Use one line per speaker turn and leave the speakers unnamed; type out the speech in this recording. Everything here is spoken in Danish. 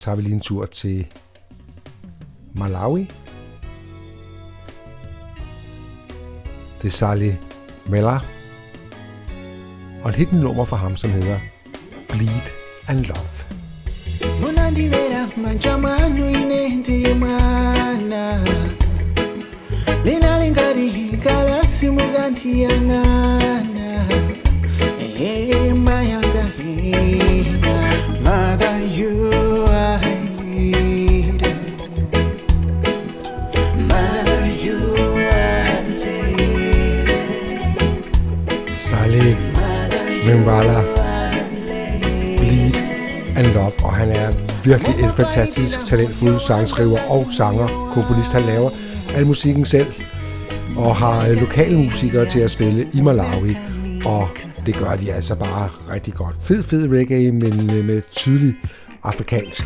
tager vi lige en tur til Malawi. Det er Salih Mela. Og et helt nummer fra ham, som hedder Bleed and Love.
Munandilera majamanu inentimana Lina lingari galasi muganti yanana Mayanga hina Mother you I need Mother you I need
Salih Mela, Bleed and Love, og han er virkelig en fantastisk talentfuld sangskriver og sanger, komponist. Han laver al musikken selv og har lokale musikere til at spille i Malawi, og det gør de altså bare rigtig godt. Fed reggae, men med tydelig afrikansk